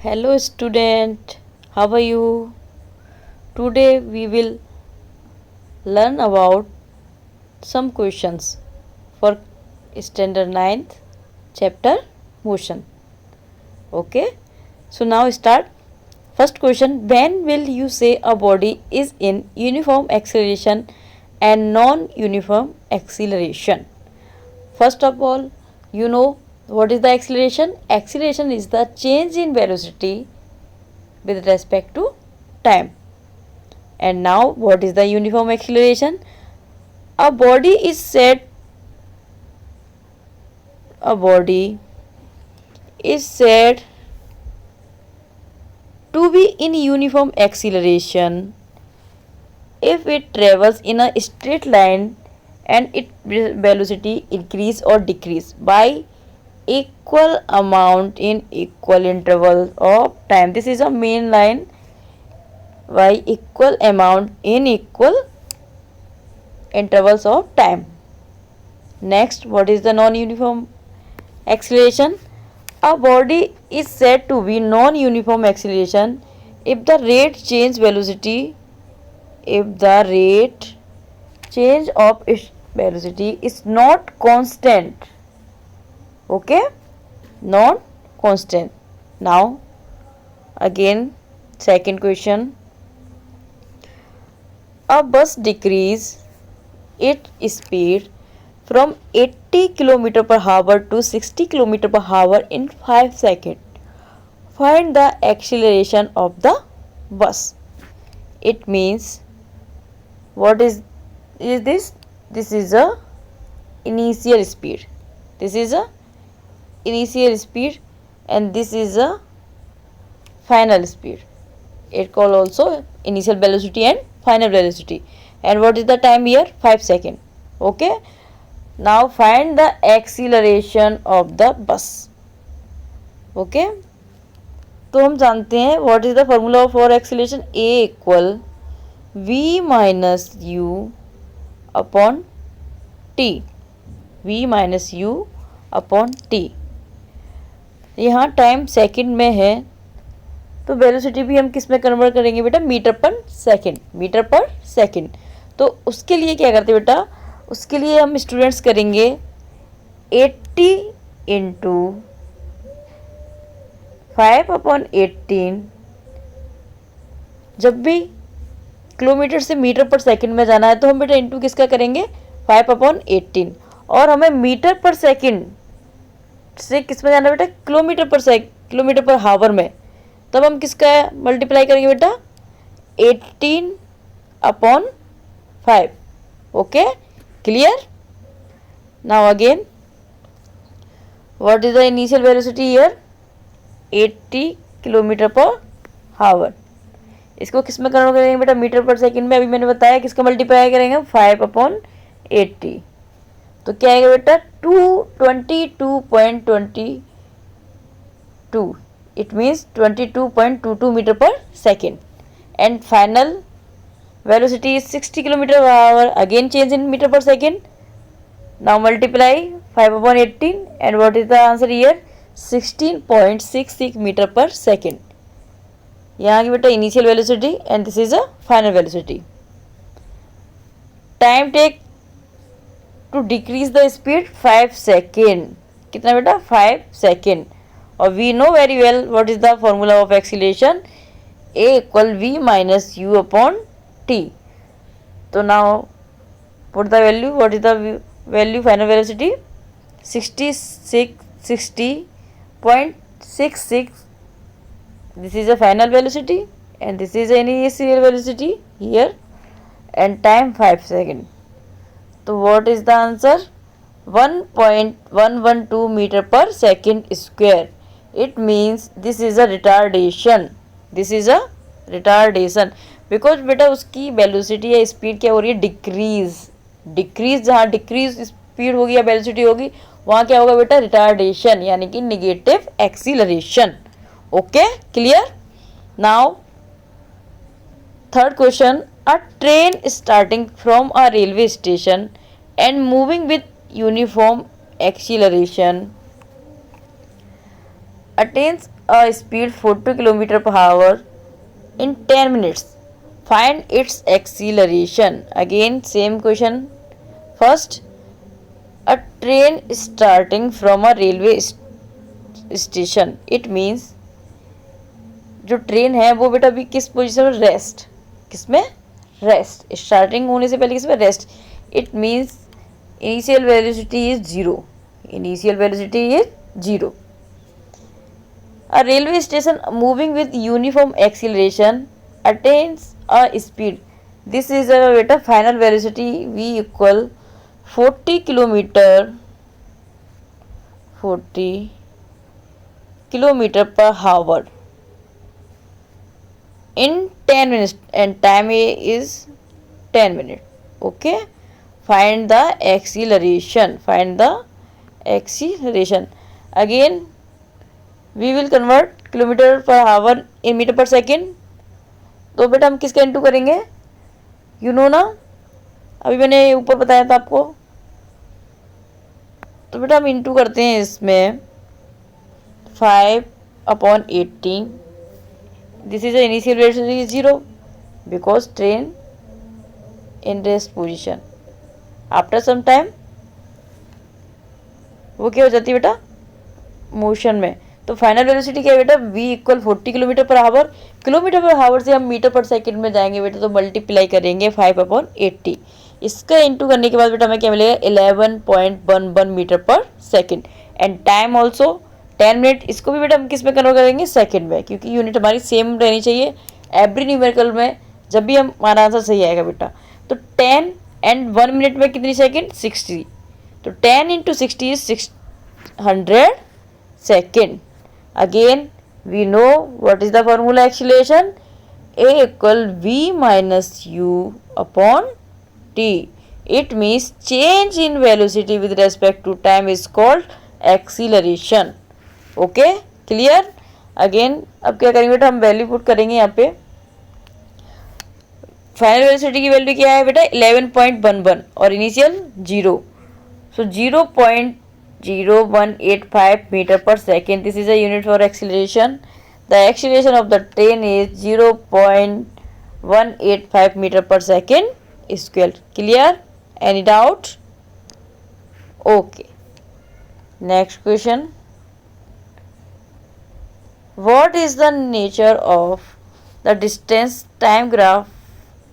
Hello student, how are you? Today we will learn about some questions for standard 9th chapter motion. Okay, so now start. First question, when will you say a body is in uniform acceleration and non-uniform acceleration? First of all, you know what is the acceleration? Acceleration is the change in velocity with respect to time. And now what is the uniform acceleration? A body is said to be in uniform acceleration if it travels in a straight line and its velocity increase or decrease by equal amount in equal interval of time. This is a main line by equal amount in equal intervals of time. Next, what is the non-uniform acceleration? A body is said to be non-uniform acceleration if the rate change of its velocity is not constant. Okay, not constant. Now again, second question, a bus decrease its speed from 80 km per hour to 60 km per hour in 5 seconds. Find the acceleration of the bus. It means, what is this? This is a initial speed. This is a initial speed and this is a final speed. It called also initial velocity and final velocity. And what is the time here? 5 seconds. Okay. Now find the acceleration of the bus. Okay. तो हम जानते हैं what is the formula for acceleration? A equal v minus u upon t. v minus u upon t. यहाँ time second में है तो velocity भी हम किस में कन्वर्ट करेंगे बेटा? मीटर पर सेकंड. तो उसके लिए क्या करते बेटा? उसके लिए हम स्टूडेंट्स करेंगे 80 इंटू 5/18. जब भी किलोमीटर से मीटर पर सेकंड में जाना है तो हम बेटा इंटू किसका करेंगे? 5/18. और हमें मीटर पर सेकंड से किस में जाना है बेटा? किलोमीटर पर हावर में. तब हम किसका मल्टीप्लाई करेंगे बेटा? 18/5. Okay, clear? Now again, what is the initial velocity here? 80 kilometre per हावर. इसको किस में कन्वर्ट करेंगे बेटा? मीटर पर सेकंड में. अभी मैंने बताया किसका मल्टीप्लाई करेंगे? 5/80. तो क्या आएगा बेटा? 22.22. It means 22.22 meter per second. And final velocity is 60 kilometer per hour. Again change in meter per second. Now multiply 5/18 and what is the answer here? 16.66 meter per second. यहाँ की बेटा initial velocity and this is a final velocity. Time take to decrease the speed 5 second. कितना बेटा? 5 second. और we know very well what is the formula of acceleration? A equal v minus u upon t. So now put the value. What is the value? Final velocity 60.66. This is a final velocity and this is an initial velocity here and time 5 seconds. So what is the answer? 1.112 meter per second square. It means this is a retardation. This is a retardation because बेटा उसकी velocity या speed क्या हो रही है? Decrease. जहाँ decrease speed होगी या वेलोसिटी होगी वहाँ क्या होगा बेटा? रिटार्डेशन, यानी कि negative acceleration. Okay, clear? Now third question, a train starting from a railway station and moving with uniform acceleration attains a speed 40 kilometer per hour in 10 minutes. Find its acceleration. Again same question. First, a train starting from a railway station. It means जो train है वो बेटा अभी किस position में, rest, किसमें, rest, starting होने से पहले किसमें, rest. It means initial velocity is zero. Initial velocity is zero. A railway station moving with uniform acceleration attains a speed. This is a beta final velocity v equal 40 kilometer per hour in 10 minutes and time is 10 minutes. Okay, find the acceleration. Again we will convert kilometre per hour in metre per second. तो बेटा हम किसका into करेंगे, you know ना, अभी मैंने ऊपर बताया था आपको. तो बेटा हम इंटू करते हैं इसमें 5/80. This is the initial velocity zero because train in rest position. After some time वो क्या हो जाती है बेटा, मोशन में. तो फाइनल वेलोसिटी क्या है बेटा, v equal 40 kilometre per our. Kilometre per our से हम मीटर पर सेकंड में जाएंगे बेटा, तो मल्टीप्लाई करेंगे 5/80. इसका इंटू करने के बाद बेटा हमें क्या मिलेगा, 11.11 मीटर पर second. And time also 10 minute. इसको भी बेटा हम किस में कन्वर्ट करेंगे, सेकंड में, क्योंकि यूनिट हमारी सेम रहनी चाहिए एवरी न्यूमेरिकल में. जब भी हमारा आंसर सही आएगा बेटा, तो 10 एंड 1 मिनट में कितनी सेकेंड, 60. तो 10 × 60 is 600 second. Again we know what is the formula acceleration, a equal v minus u upon t. It means change in velocity with respect to time is called acceleration. Okay, clear. Again अब क्या करेंगे बेटा, हम value put करेंगे यहाँ पे. Final velocity की value क्या है बेटा, 11.11 और initial 0. So 0.0185 meter per second. This is a unit for acceleration. The acceleration of the train is 0.185 meter per second square. Clear? Any doubt? Okay. Next question. What is the nature of the distance time graph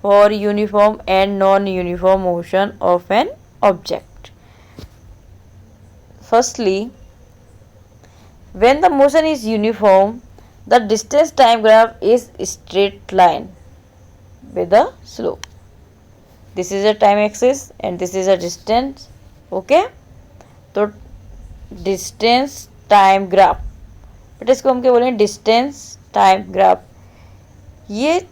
for uniform and non-uniform motion of an object? Firstly, when the motion is uniform, the distance time graph is straight line with a slope. This is a time axis and this is a distance. Okay, तो distance time graph, but इसको हम क्या बोलेंगे, distance time graph. ये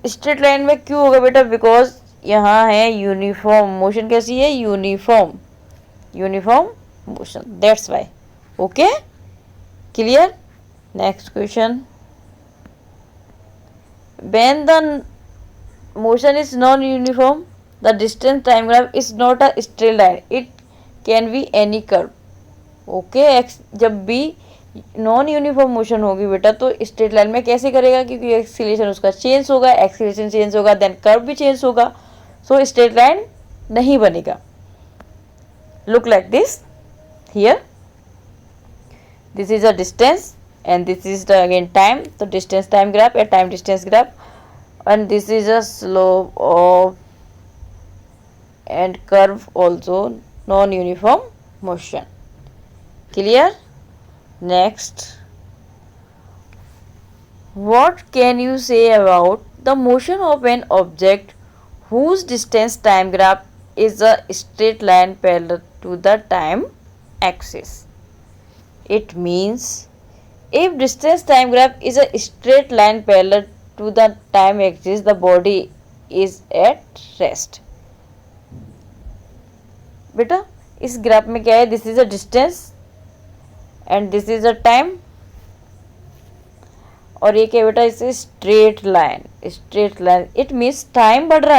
straight line में क्यों होगा बेटा, बिकॉज यहाँ है यूनिफॉर्म मोशन. कैसी है, uniform motion, that's why. Okay, clear. Next question. When the motion is non-uniform, the distance time graph is not a straight line, it can be any curve. Okay, जब भी non uniform motion होगी बेटा, तो straight line में कैसे करेगा, क्योंकि acceleration उसका चेंज होगा, एक्सीलरेशन चेंज होगा, देन कर्व भी चेंज होगा. सो स्ट्रेट लाइन नहीं बनेगा. Look like this. Here this is a distance and this is the again time, so distance time graph, a time distance graph, and this is a slope of and curve also, non uniform motion. Clear. Next, what can you say about the motion of an object whose distance time graph is a straight line parallel to the time axis? It means if distance time graph is a straight line parallel to the time axis, the body is at rest. बेटा इस graph में क्या है, this is a distance and this is a time, और ये क्या बेटा, इसे straight line. It means time बढ़ रहा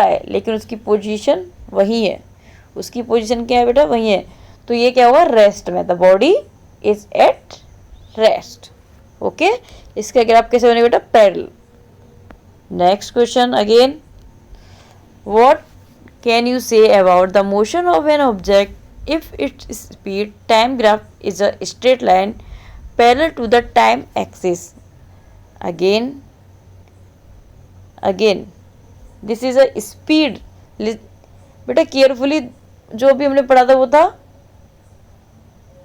है, लेकिन उसकी पोजीशन वही है. उसकी पोजीशन क्या है बेटा, वही है. तो ये क्या होगा, रेस्ट में. The body is at rest. Okay, इसका ग्राफ कैसे बनेगा बेटा? Parallel. Next question again, what can you say about the motion of an object if its speed time graph is a straight line parallel to the time axis? Again this is a speed. बेटा carefully, जो भी हमने पढ़ा था वो था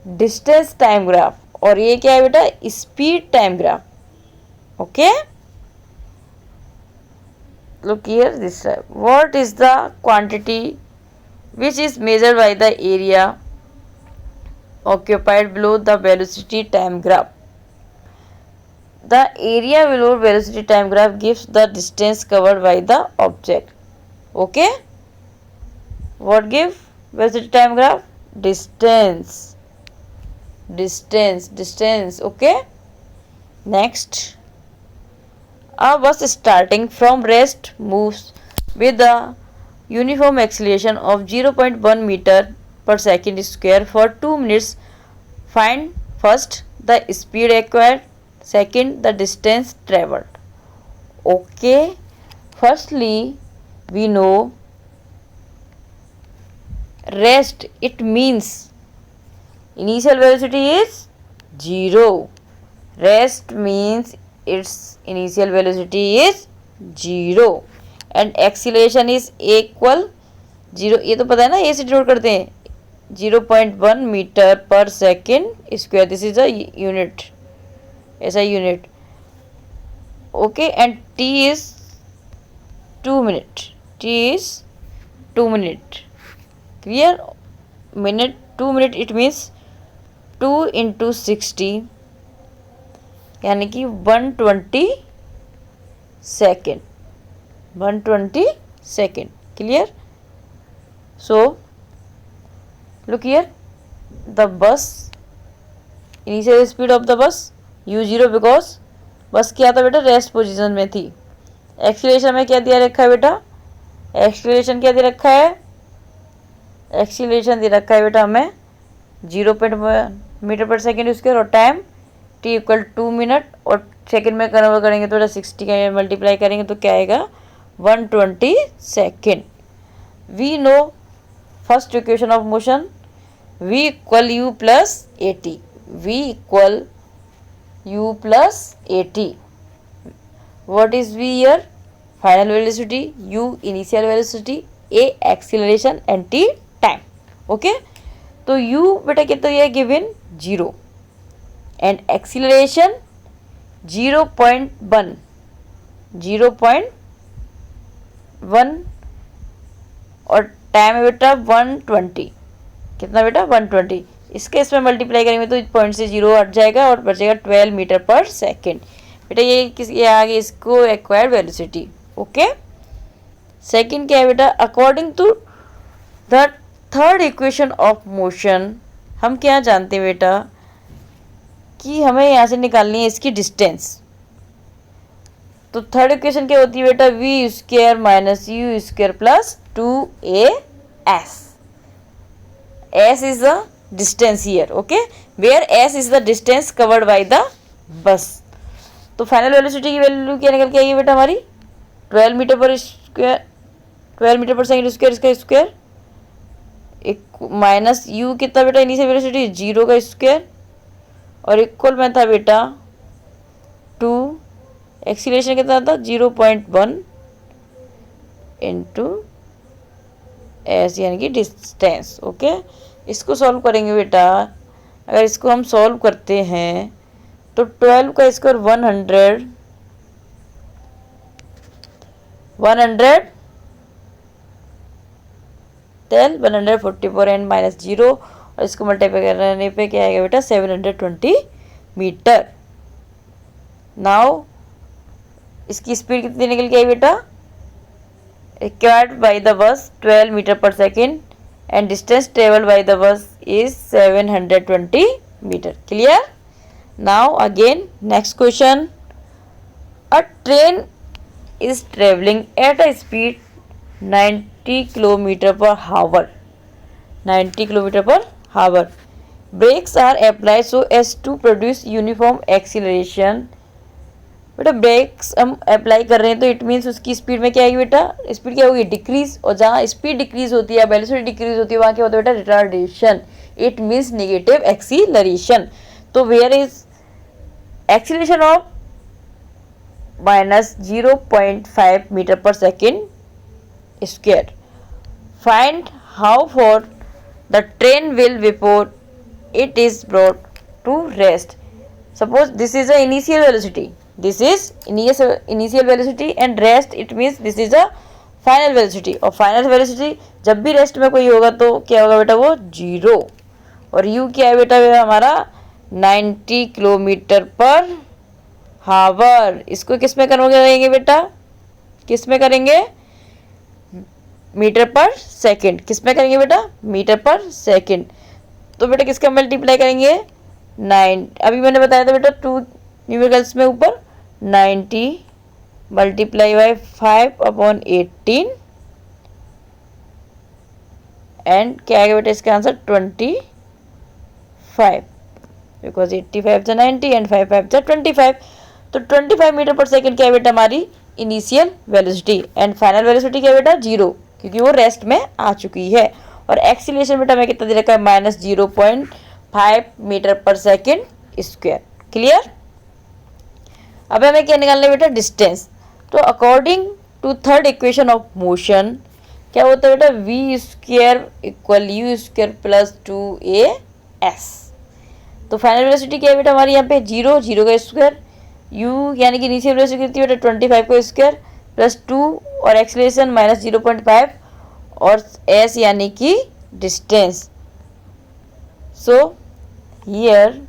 distance time graph, और ये क्या है बेटा? Speed time graph. Okay, look here this time. What is the quantity which is measured by the area occupied below the velocity time graph? The area below velocity time graph gives the distance covered by the object. Okay, what give velocity time graph? Distance. Okay, next, a bus starting from rest moves with the uniform acceleration of 0.1 meter per second square for 2 minutes. Find first the speed acquired, second the distance traveled. Okay, firstly we know rest, it means initial velocity is 0. Rest means its initial velocity is 0 and acceleration is equal 0, ये तो पता है ना, ये से denote करते हैं 0.1 metre per second square, this is a unit, ऐसा unit. Okay, and t is 2 minute, clear? minute 2 minute it means 2 into 60 यानी कि 120 second, clear? So look here, the bus initial speed of the bus u0 because बस क्या था बेटा? Rest position में थी। Acceleration में क्या दिया रखा है बेटा? एक्सीलरेशन क्या दे रखा है? एक्सीलरेशन दे रखा है बेटा हमें 0.1 मीटर पर सेकेंड स्क्वायर, और टाइम t इक्वल 2 मिनट, और सेकेंड में कन्वर्ट करेंगे तो 60 का मल्टीप्लाई करेंगे तो क्या आएगा? 120 second. We know first equation of motion, v equal u plus at। What is v here? Final velocity, u initial velocity, a acceleration and t time. Okay, तो u बेटा कितना दिया है? गिवन 0 एंड एक्सीलरेशन 0.1 और time है बेटा 120। कितना बेटा? 120। इसके इसमें मल्टीप्लाई करेंगे तो पॉइंट से 0 हट जाएगा और बचेगा 12 मीटर पर सेकेंड। बेटा ये आगे इसको एक्वायर्ड वेलोसिटी। ओके, सेकेंड क्या है बेटा? According to the third equation of motion, हम क्या जानते हैं बेटा कि हमें यहाँ से निकालनी है इसकी डिस्टेंस। तो थर्ड इक्वेशन क्या होती है बेटा? V square minus u square plus 2as। s is the distance here, okay, where s is the distance covered by the bus. तो फाइनल वेलोसिटी की वैल्यू क्या निकल के आई है बेटा हमारी? 12 मीटर पर सेकेंड स्क्वायर, इसका स्क्वायर एक माइनस यू कितना बेटा? इनिशियल वेलोसिटी 0 का स्क्वायर, और इक्वल में था बेटा 2, एक्सीलरेशन कितना था? 0.1 इंटू एस यानी कि डिस्टेंस। ओके, इसको सॉल्व करेंगे बेटा। अगर इसको हम सॉल्व करते हैं तो 12 का स्क्वायर 100 144 एंड माइनस 0, और इसको मल्टीप्लाई करने पे क्या आएगा बेटा? 720 मीटर। नाउ इसकी स्पीड कितनी निकल के आई बेटा? एक्वायर्ड बाय द बस 12 metre per second and distance travelled by the bus is 720 metre. Clear? Now again next question, a train is travelling at a speed 90 kilometre per hour, 90 kilometre per hour. Brakes are apply so as to produce uniform acceleration. बेटा brakes हम apply कर रहे हैं तो it means उसकी speed में क्या आएगी बेटा, स्पीड क्या होगी, डिक्रीज। और जहाँ स्पीड डिक्रीज होती है, वेलोसिटी डिक्रीज होती है, वहाँ क्या होता है बेटा, retardation. It means negative acceleration. तो where is acceleration of -0.5 metre per second square. Find how far the train will before it is brought to rest. Suppose this is a initial velocity, this is initial velocity and rest it means this is a final velocity। और final velocity जब भी rest में कोई होगा तो क्या होगा बेटा, वो जीरो। और u क्या है बेटा हमारा 90 किलोमीटर पर हावर। इसको किस में कन्वर्ट करेंगे बेटा, किस में करेंगे, मीटर पर सेकेंड। किस में करेंगे बेटा, मीटर पर सेकेंड। तो बेटा किसका मल्टीप्लाई करेंगे, 9। अभी मैंने बताया था बेटा 2 न्यूमेरिकल्स में ऊपर 90 मल्टीप्लाई बाय 5/18 एंड क्या आएगा बेटा इसका आंसर 25, बिकॉज 85 × 90 एंड 5 × 25। तो 25 मीटर पर सेकेंड क्या है बेटा हमारी initial velocity and final velocity क्या है बेटा 0, क्योंकि वो रेस्ट में आ चुकी है। और एक्सीलरेशन बेटा हमें कितना दे रखा है, -0.5 metre per second square. Clear. अब हमें क्या निकालना है बेटा, डिस्टेंस। तो according to third equation of motion क्या होता है बेटा, v² = u² + 2as। तो फाइनल वेलोसिटी क्या है बेटा हमारी यहाँ पे 0 का स्क्वायर, u यानी कि इनिशियल वेलोसिटी कितनी बेटा 25 का स्क्वायर प्लस 2 और एक्सीलरेशन -0.5 और s यानी कि डिस्टेंस। सो हियर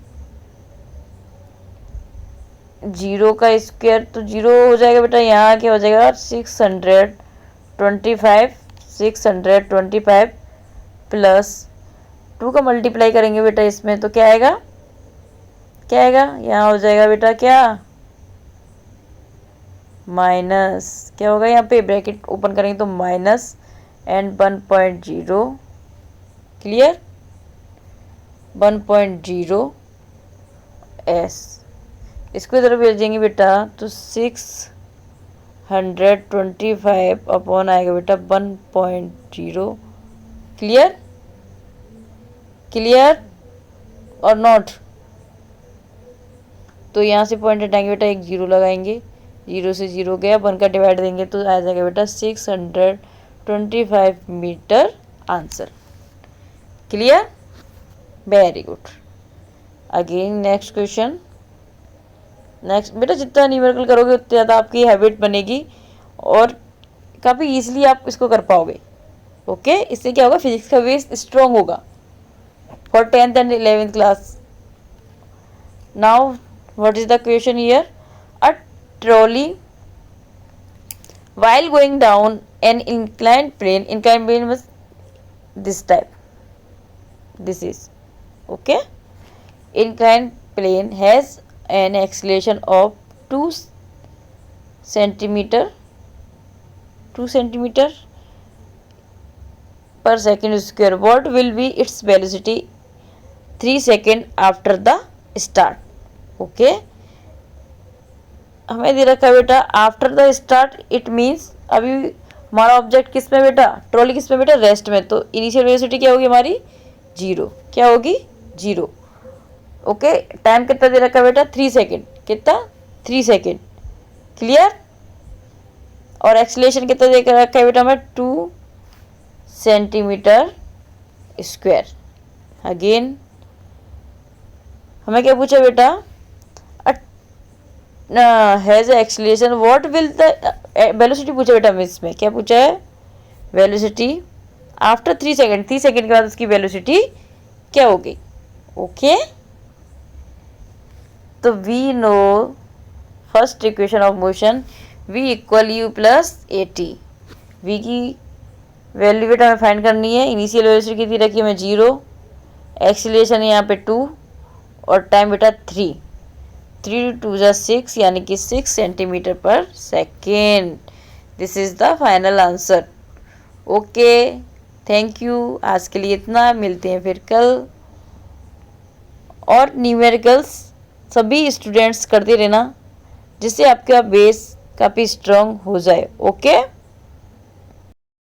0 का स्क्वायर तो 0 हो जाएगा बेटा, यहाँ क्या हो जाएगा 625 प्लस 2 का मल्टीप्लाई करेंगे बेटा इसमें तो क्या आएगा, क्या आएगा, यहाँ हो जाएगा बेटा क्या माइनस, क्या होगा यहाँ पे ब्रैकेट ओपन करेंगे तो माइनस एंड 1.0। Clear, 1.0 s। इसको इधर भेजेंगे बेटा तो 625 अपॉन आएगा बेटा 1.0। क्लियर, क्लियर और नॉट। तो यहाँ से पॉइंट हटाएंगे बेटा, एक 0 लगाएंगे, 0 से 0 गया, 1 का डिवाइड देंगे तो आ जाएगा बेटा 625 metre answer. Clear, very good. Again next question. Next बेटा जितना न्यूमेरिकल करोगे उतनी ज़्यादा आपकी हैबिट बनेगी और काफ़ी इजीली आप इसको कर पाओगे। ओके, इससे क्या होगा, फिजिक्स का बेस स्ट्रॉन्ग होगा for 10th and 11th class. Now what is the question here, a trolley while going down an inclined plane was this type, this is okay, inclined plane has an acceleration of 2 centimeter per second square. What will be its velocity 3 seconds after the start? okay, हमें दे रखा है बेटा after the start, it means अभी हमारा object किस में बेटा, trolley किस में बेटा, रेस्ट में। तो इनिशियल वेलोसिटी क्या होगी हमारी 0, क्या होगी 0। ओके, टाइम कितना दे रखा है बेटा 3 सेकेंड, कितना 3 सेकेंड। क्लियर, और एक्सीलरेशन कितना दे रखा है बेटा हमें 2 सेंटीमीटर स्क्वायर। अगेन हमें क्या पूछा बेटा, has acceleration, what will the velocity पूछा बेटा हमें, इसमें क्या पूछा है, वेलोसिटी आफ्टर 3 सेकेंड, 3 सेकेंड के बाद उसकी वेलोसिटी क्या होगी। ओके, तो we know first equation of motion, v = u + at। v की वैल्यू बेटा हमें फाइंड करनी है, इनिशियल वेलोसिटी कितनी रखी है हमें 0, एक्सीलरेशन यहाँ पे 2 और टाइम बेटा 3 2 × 6 यानी कि 6 सेंटीमीटर पर second. This is the final answer. Okay, thank you, आज के लिए इतना, मिलते हैं फिर कल। और न्यूमेरिकल्स सभी स्टूडेंट्स करते रहना, जिससे आपका बेस काफ़ी स्ट्रांग हो जाए। ओके।